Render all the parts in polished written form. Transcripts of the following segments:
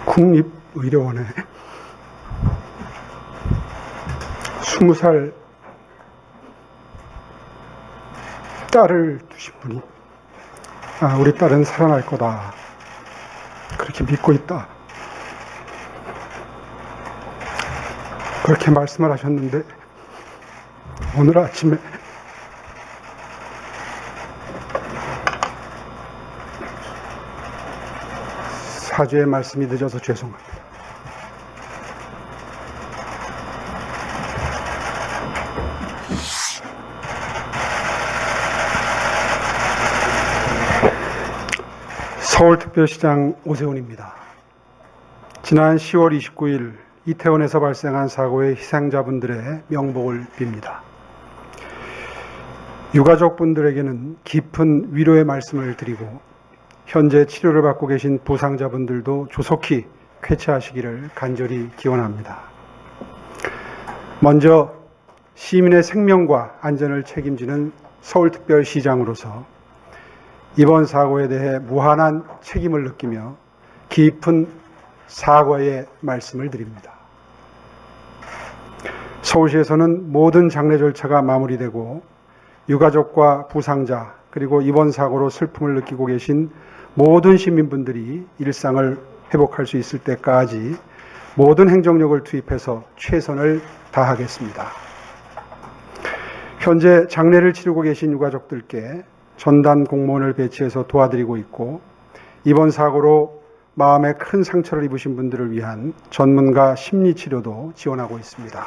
국립의료원에 20살 딸을 두신 분이 우리 딸은 살아날 거다 그렇게 믿고 있다 그렇게 말씀을 하셨는데 오늘 아침에 사죄의 말씀이 늦어서 죄송합니다. 서울특별시장 오세훈입니다. 지난 10월 29일 이태원에서 발생한 사고의 희생자분들의 명복을 빕니다. 유가족분들에게는 깊은 위로의 말씀을 드리고 현재 치료를 받고 계신 부상자분들도 조속히 쾌차하시기를 간절히 기원합니다. 먼저 시민의 생명과 안전을 책임지는 서울특별시장으로서 이번 사고에 대해 무한한 책임을 느끼며 깊은 사과의 말씀을 드립니다. 서울시에서는 모든 장례 절차가 마무리되고 유가족과 부상자 그리고 이번 사고로 슬픔을 느끼고 계신 모든 시민분들이 일상을 회복할 수 있을 때까지 모든 행정력을 투입해서 최선을 다하겠습니다. 현재 장례를 치르고 계신 유가족들께 전담 공무원을 배치해서 도와드리고 있고 이번 사고로 마음에 큰 상처를 입으신 분들을 위한 전문가 심리치료도 지원하고 있습니다.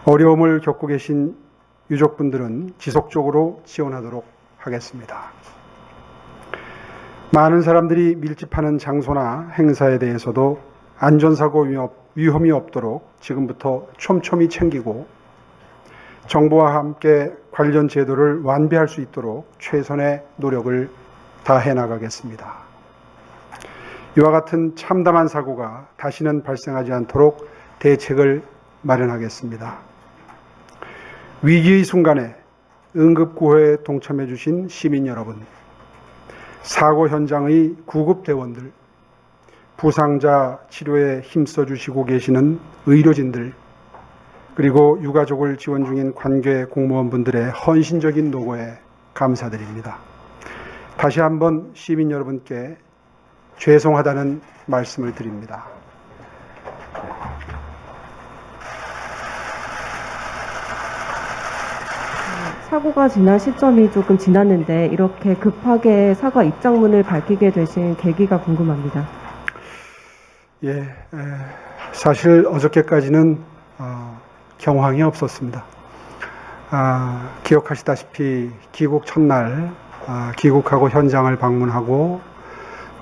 어려움을 겪고 계신 유족분들은 지속적으로 지원하도록 하겠습니다. 많은 사람들이 밀집하는 장소나 행사에 대해서도 안전사고 위험이 없도록 지금부터 촘촘히 챙기고 정부와 함께 관련 제도를 완비할 수 있도록 최선의 노력을 다해 나가겠습니다. 이와 같은 참담한 사고가 다시는 발생하지 않도록 대책을 마련하겠습니다. 위기의 순간에 응급구호에 동참해 주신 시민 여러분, 사고 현장의 구급대원들, 부상자 치료에 힘써 주시고 계시는 의료진들, 그리고 유가족을 지원 중인 관계 공무원분들의 헌신적인 노고에 감사드립니다. 다시 한번 시민 여러분께 죄송하다는 말씀을 드립니다. 사고가 지난 시점이 조금 지났는데 이렇게 급하게 사과 입장문을 밝히게 되신 계기가 궁금합니다. 사실 어저께까지는 경황이 없었습니다. 기억하시다시피 귀국 첫날 귀국하고 현장을 방문하고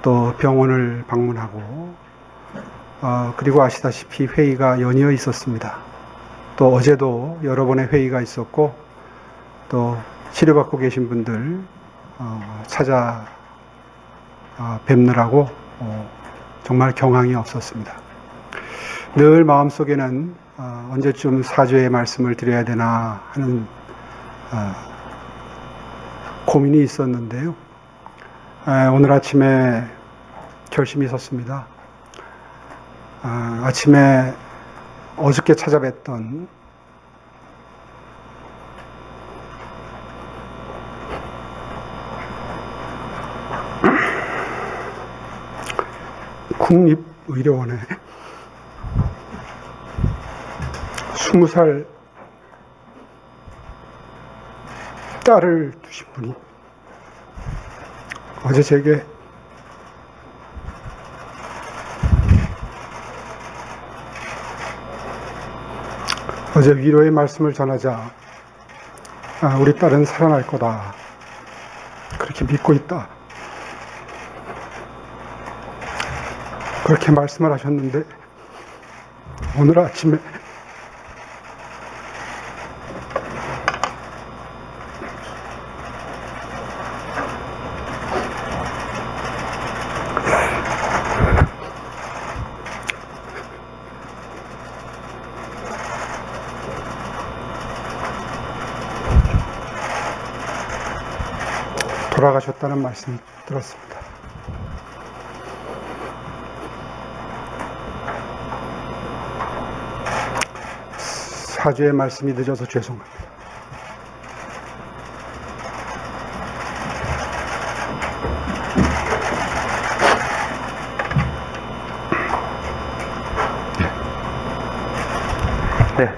또 병원을 방문하고 그리고 아시다시피 회의가 연이어 있었습니다. 또 어제도 여러 번의 회의가 있었고 또 치료받고 계신 분들 찾아 뵙느라고 정말 경황이 없었습니다. 늘 마음속에는 언제쯤 사죄의 말씀을 드려야 되나 하는 고민이 있었는데요. 오늘 아침에 결심이 섰습니다. 아침에 어저께 찾아뵀던 국립의료원에 20살 딸을 두신 분이 어제 제게 어제 위로의 말씀을 전하자 우리 딸은 살아날 거다 그렇게 믿고 있다 그렇게 말씀을 하셨는데 오늘 아침에 돌아가셨다는 말씀 들었습니다. 사죄의 말씀이 늦어서 죄송합니다. 네.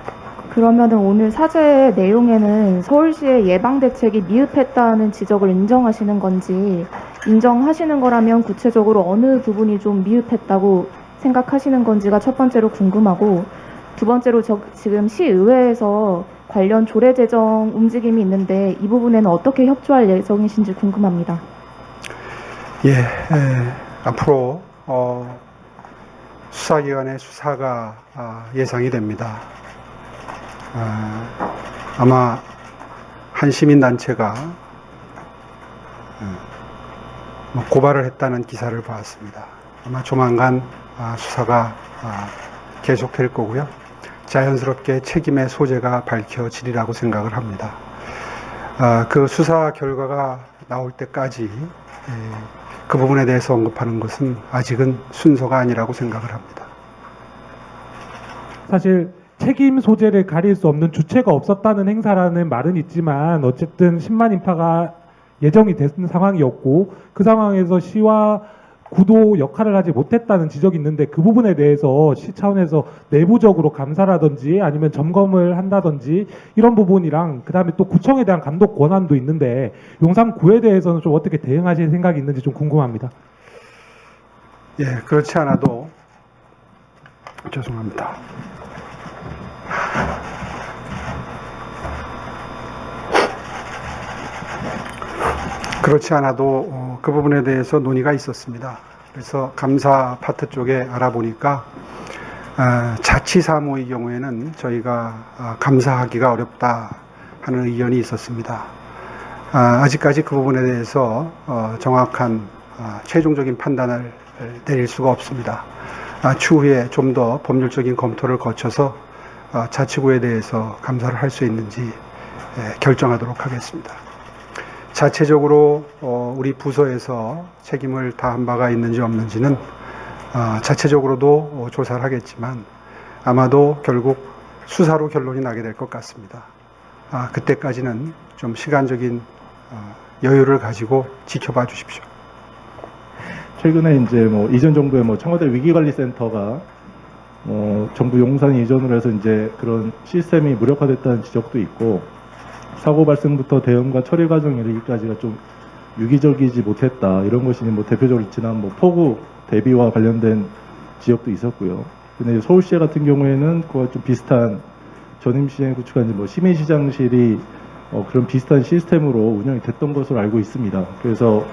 그러면은 오늘 사죄의 내용에는 서울시의 예방 대책이 미흡했다는 지적을 인정하시는 건지, 인정하시는 거라면 구체적으로 어느 부분이 좀 미흡했다고 생각하시는 건지가 첫 번째로 궁금하고, 두 번째로 지금 시의회에서 관련 조례 제정 움직임이 있는데 이 부분에는 어떻게 협조할 예정이신지 궁금합니다. 앞으로 수사기관의 수사가 예상이 됩니다. 아마 한 시민단체가 고발을 했다는 기사를 봤습니다. 아마 조만간 수사가 계속될 거고요. 자연스럽게 책임의 소재가 밝혀지리라고 생각을 합니다. 그 수사 결과가 나올 때까지 그 부분에 대해서 언급하는 것은 아직은 순서가 아니라고 생각을 합니다. 사실 책임 소재를 가릴 수 없는 주체가 없었다는 행사라는 말은 있지만 어쨌든 10만 인파가 예정이 된 상황이었고 그 상황에서 시와 구도 역할을 하지 못했다는 지적이 있는데 그 부분에 대해서 시 차원에서 내부적으로 감사라든지 아니면 점검을 한다든지 이런 부분이랑 그 다음에 또 구청에 대한 감독 권한도 있는데 용산구에 대해서는 좀 어떻게 대응하실 생각이 있는지 좀 궁금합니다. 그렇지 않아도 죄송합니다. 그렇지 않아도 그 부분에 대해서 논의가 있었습니다. 그래서 감사 파트 쪽에 알아보니까 자치사무의 경우에는 저희가 감사하기가 어렵다 하는 의견이 있었습니다. 아직까지 그 부분에 대해서 정확한 최종적인 판단을 내릴 수가 없습니다. 추후에 좀 더 법률적인 검토를 거쳐서 자치구에 대해서 감사를 할 수 있는지 결정하도록 하겠습니다. 자체적으로 우리 부서에서 책임을 다한 바가 있는지 없는지는 자체적으로도 조사를 하겠지만 아마도 결국 수사로 결론이 나게 될 것 같습니다. 그때까지는 좀 시간적인 여유를 가지고 지켜봐 주십시오. 최근에 이제 이전 정부의 청와대 위기관리센터가 정부 용산 이전으로 해서 이제 그런 시스템이 무력화됐다는 지적도 있고 사고 발생부터 대응과 처리 과정 이르기까지가 좀 유기적이지 못했다 이런 것이 대표적으로 지난 폭우 대비와 관련된 지역도 있었고요. 근데 서울시 같은 경우에는 그와 좀 비슷한 전임 시장에 구축한 시민시장실이 그런 비슷한 시스템으로 운영이 됐던 것으로 알고 있습니다. 그래서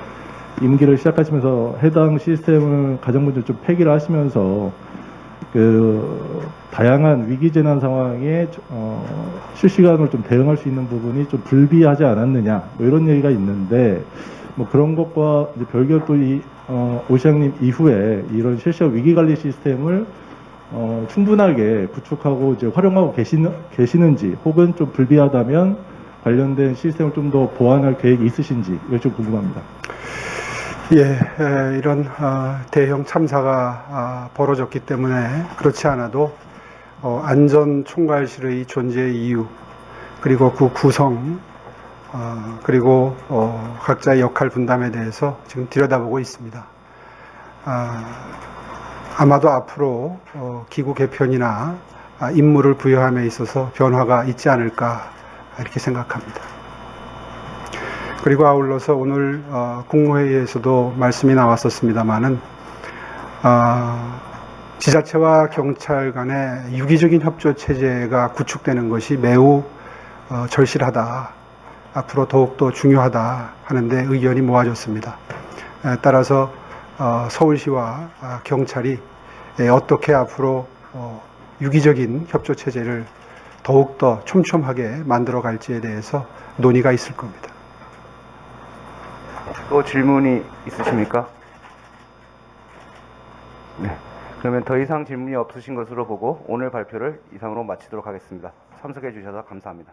임기를 시작하시면서 해당 시스템을 가장 먼저 좀 폐기를 하시면서 그 다양한 위기 재난 상황에 실시간으로 좀 대응할 수 있는 부분이 좀 불비하지 않았느냐 이런 얘기가 있는데 그런 것과 이제 별개로 오 시장님 이후에 이런 실시간 위기 관리 시스템을 충분하게 구축하고 이제 활용하고 계시는지 혹은 좀 불비하다면 관련된 시스템을 좀 더 보완할 계획이 있으신지 이걸 좀 궁금합니다. 이런 대형 참사가 벌어졌기 때문에 그렇지 않아도 안전총괄실의 존재 이유 그리고 그 구성 그리고 각자의 역할 분담에 대해서 지금 들여다보고 있습니다. 아마도 앞으로 기구 개편이나 임무를 부여함에 있어서 변화가 있지 않을까 이렇게 생각합니다. 그리고 아울러서 오늘 국무회의에서도 말씀이 나왔었습니다마는 지자체와 경찰 간의 유기적인 협조 체제가 구축되는 것이 매우 절실하다. 앞으로 더욱더 중요하다 하는데 의견이 모아졌습니다. 따라서 서울시와 경찰이 어떻게 앞으로 유기적인 협조 체제를 더욱더 촘촘하게 만들어 갈지에 대해서 논의가 있을 겁니다. 또 질문이 있으십니까? 네. 그러면 더 이상 질문이 없으신 것으로 보고 오늘 발표를 이상으로 마치도록 하겠습니다. 참석해 주셔서 감사합니다.